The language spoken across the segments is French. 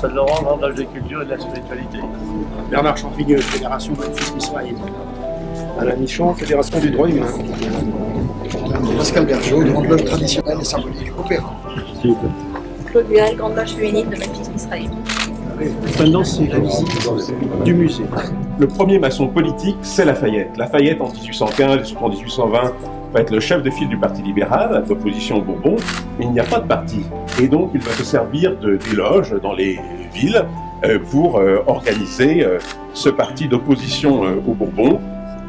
Marcel Laurent, Grand Loge de Culture et de la Spiritualité. Bernard Champigueux, Fédération Manifeste Israël. Alain Michon, Fédération du droit humain. Pascal Bergeau, Grande Loge traditionnelle et symbolique Opéra. Claude Buel, Grande Loge féminine de Memphis Israël. Maintenant, c'est la visite du musée. Le premier maçon politique, c'est Lafayette. Lafayette, en 1815 jusqu'en 1820, va être le chef de file du Parti libéral, d'opposition aux Bourbons, mais il n'y a pas de parti. Et donc, il va se servir des loges dans les villes pour organiser ce parti d'opposition aux Bourbons.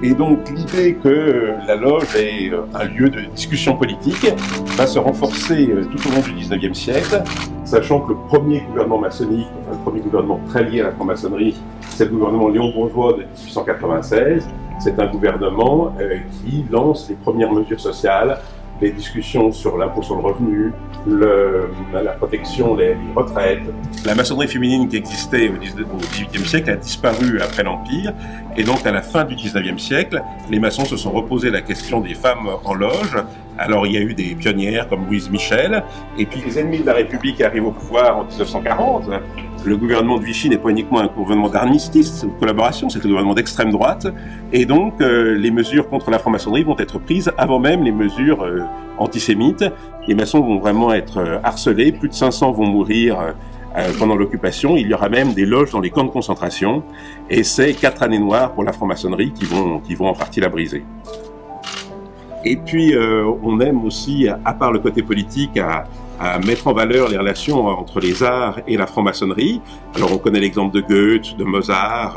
Et donc, l'idée que la loge est un lieu de discussion politique va se renforcer tout au long du XIXe siècle, sachant que le premier gouvernement maçonnique, le premier gouvernement très lié à la franc-maçonnerie, c'est le gouvernement Léon Bourgeois de 1896. C'est un gouvernement qui lance les premières mesures sociales, les discussions sur l'impôt sur le revenu, la protection, les retraites. La maçonnerie féminine qui existait au XVIIIe siècle a disparu après l'Empire, et donc à la fin du XIXe siècle, les maçons se sont reposé la question des femmes en loge. Alors il y a eu des pionnières comme Louise Michel, et puis les ennemis de la République arrivent au pouvoir en 1940. Le gouvernement de Vichy n'est pas uniquement un gouvernement d'armistice, c'est une collaboration, c'est un gouvernement d'extrême droite, et donc les mesures contre la franc-maçonnerie vont être prises avant même les mesures antisémites. Les maçons vont vraiment être harcelés, plus de 500 vont mourir pendant l'occupation. Il y aura même des loges dans les camps de concentration, et c'est 4 années noires pour la franc-maçonnerie qui vont en partie la briser. Et puis on aime aussi, à part le côté politique, à mettre en valeur les relations entre les arts et la franc-maçonnerie. Alors on connaît l'exemple de Goethe, de Mozart,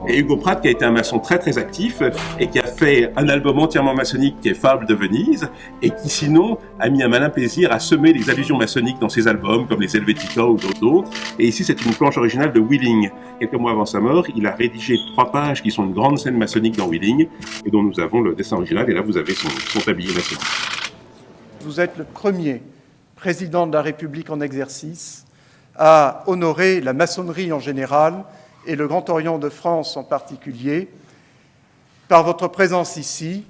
et Hugo Pratt qui a été un maçon très très actif et qui a fait un album entièrement maçonnique qui est Fables de Venise, et qui sinon a mis un malin plaisir à semer les allusions maçonniques dans ses albums comme les Helvetica ou d'autres. Et ici c'est une planche originale de Wheeling. Quelques mois avant sa mort, il a rédigé 3 pages qui sont une grande scène maçonnique dans Wheeling, et dont nous avons le dessin original, et là vous avez son tablier maçonnique. Vous êtes le premier président de la République en exercice à honorer la maçonnerie en général et le Grand Orient de France en particulier par votre présence ici,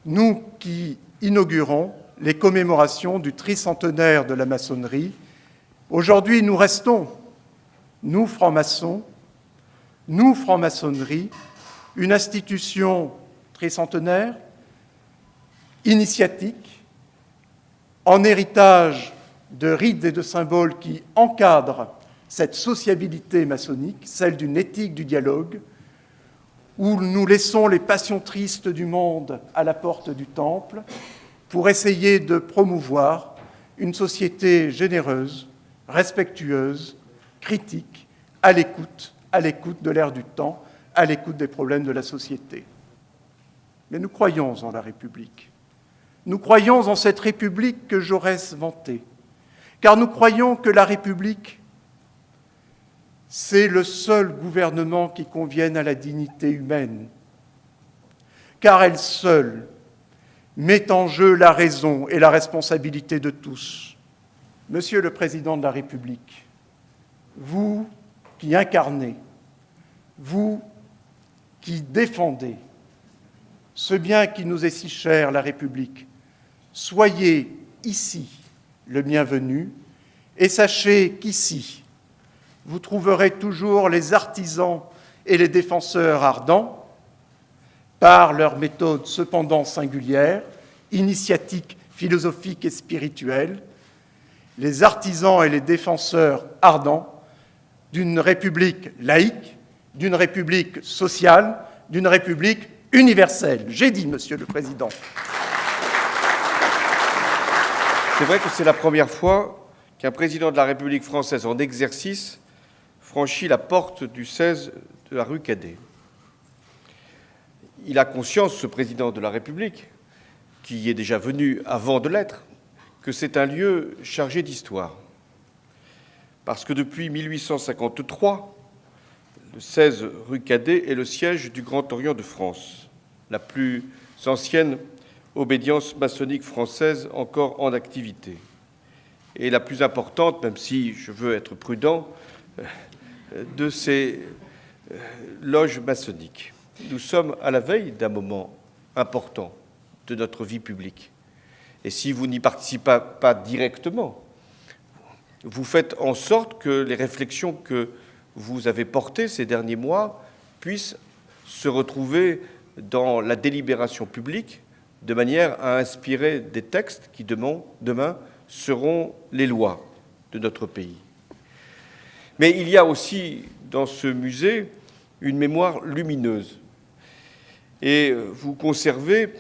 nous qui inaugurons les commémorations du tricentenaire de la maçonnerie. Aujourd'hui, nous restons, nous francs-maçons, nous franc-maçonnerie, une institution tricentenaire, initiatique, en héritage de rites et de symboles qui encadrent cette sociabilité maçonnique, celle d'une éthique du dialogue, où nous laissons les passions tristes du monde à la porte du temple pour essayer de promouvoir une société généreuse, respectueuse, critique, à l'écoute de l'ère du temps, à l'écoute des problèmes de la société. Mais nous croyons en la République. Nous croyons en cette République que Jaurès vantait, car nous croyons que la République, c'est le seul gouvernement qui convienne à la dignité humaine, car elle seule met en jeu la raison et la responsabilité de tous. Monsieur le Président de la République, vous qui incarnez, vous qui défendez ce bien qui nous est si cher, la République, soyez ici le bienvenu et sachez qu'ici, vous trouverez toujours les artisans et les défenseurs ardents, par leur méthode cependant singulière, initiatique, philosophique et spirituelle, les artisans et les défenseurs ardents d'une République laïque, d'une République sociale, d'une République universelle. J'ai dit, Monsieur le Président. C'est vrai que c'est la première fois qu'un président de la République française en exercice franchit la porte du 16 de la rue Cadet. Il a conscience, ce président de la République, qui y est déjà venu avant de l'être, que c'est un lieu chargé d'histoire. Parce que depuis 1853, le 16 rue Cadet est le siège du Grand Orient de France, la plus ancienne obédience maçonnique française encore en activité, et la plus importante, même si je veux être prudent, de ces loges maçonniques. Nous sommes à la veille d'un moment important de notre vie publique. Et si vous n'y participez pas directement, vous faites en sorte que les réflexions que vous avez portées ces derniers mois puissent se retrouver dans la délibération publique de manière à inspirer des textes qui demain seront les lois de notre pays. Mais il y a aussi dans ce musée une mémoire lumineuse. Et vous conservez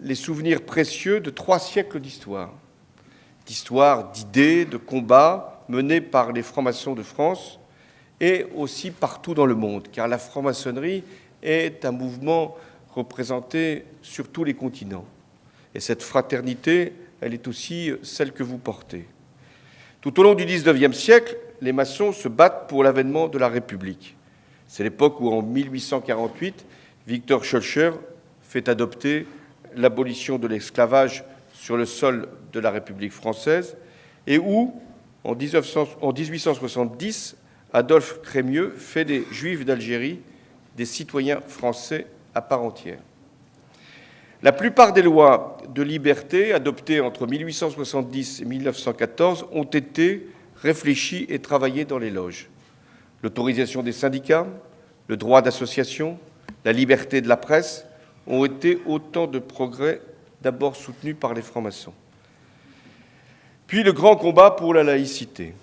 les souvenirs précieux de 3 siècles d'histoire. D'histoire, d'idées, de combats menés par les francs-maçons de France et aussi partout dans le monde, car la franc-maçonnerie est un mouvement représenté sur tous les continents. Et cette fraternité, elle est aussi celle que vous portez. Tout au long du XIXe siècle, les maçons se battent pour l'avènement de la République. C'est l'époque où, en 1848, Victor Schœlcher fait adopter l'abolition de l'esclavage sur le sol de la République française et où, en 1870, Adolphe Crémieux fait des Juifs d'Algérie des citoyens français à part entière. La plupart des lois de liberté adoptées entre 1870 et 1914 ont été réfléchies et travaillées dans les loges. L'autorisation des syndicats, le droit d'association, la liberté de la presse ont été autant de progrès d'abord soutenus par les francs-maçons. Puis le grand combat pour la laïcité.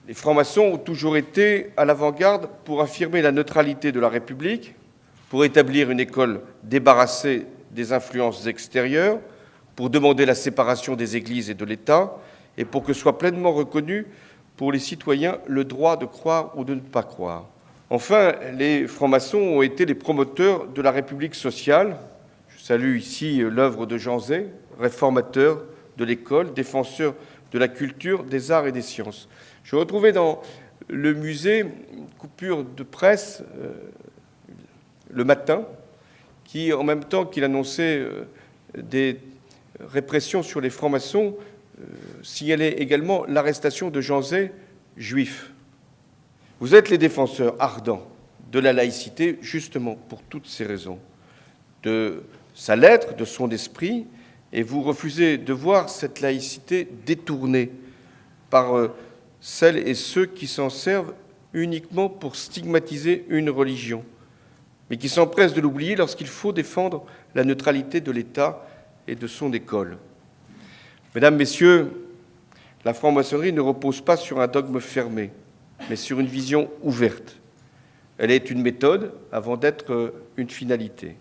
Les francs-maçons ont toujours été à l'avant-garde pour affirmer la neutralité de la République, pour établir une école débarrassée des influences extérieures, pour demander la séparation des églises et de l'État, et pour que soit pleinement reconnu pour les citoyens le droit de croire ou de ne pas croire. Enfin, les francs-maçons ont été les promoteurs de la République sociale. Je salue ici l'œuvre de Jean Zay, réformateur de l'école, défenseur de la culture, des arts et des sciences. Je retrouvais dans le musée une coupure de presse le matin qui, en même temps qu'il annonçait des répressions sur les francs-maçons, signalait également l'arrestation de Jean Zay, juif. Vous êtes les défenseurs ardents de la laïcité, justement pour toutes ces raisons, de sa lettre, de son esprit, et vous refusez de voir cette laïcité détournée par celles et ceux qui s'en servent uniquement pour stigmatiser une religion, mais qui s'empressent de l'oublier lorsqu'il faut défendre la neutralité de l'État et de son école. Mesdames, Messieurs, la franc-maçonnerie ne repose pas sur un dogme fermé, mais sur une vision ouverte. Elle est une méthode avant d'être une finalité.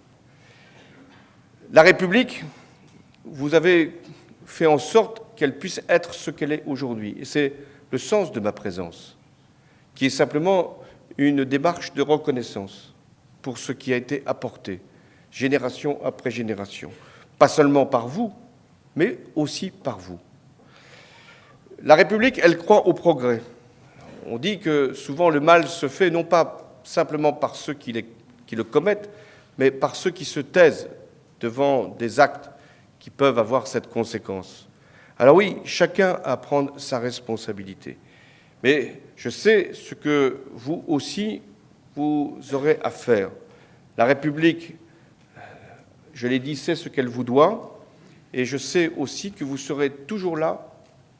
La République, vous avez fait en sorte qu'elle puisse être ce qu'elle est aujourd'hui. Et c'est le sens de ma présence, qui est simplement une démarche de reconnaissance pour ce qui a été apporté, génération après génération. Pas seulement par vous, mais aussi par vous. La République, elle croit au progrès. On dit que souvent le mal se fait non pas simplement par ceux qui le commettent, mais par ceux qui se taisent devant des actes qui peuvent avoir cette conséquence. Alors oui, chacun a à prendre sa responsabilité. Mais je sais ce que vous aussi, vous aurez à faire. La République, je l'ai dit, sait ce qu'elle vous doit, et je sais aussi que vous serez toujours là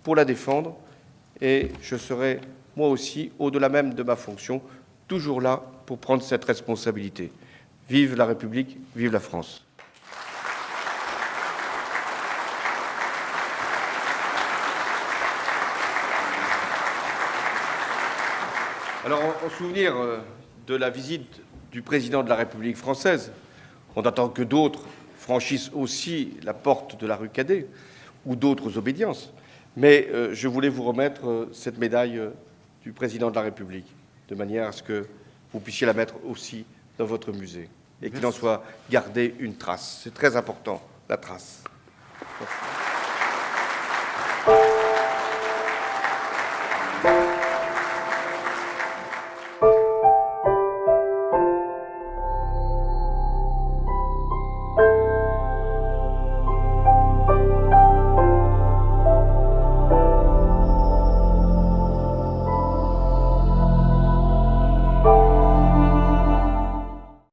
pour la défendre, et je serai, moi aussi, au-delà même de ma fonction, toujours là pour prendre cette responsabilité. Vive la République, vive la France. Alors, en souvenir de la visite du président de la République française, on attend que d'autres franchissent aussi la porte de la rue Cadet ou d'autres obédiences. Mais je voulais vous remettre cette médaille du président de la République, de manière à ce que vous puissiez la mettre aussi dans votre musée et qu'il en soit gardé une trace. C'est très important, la trace. Merci.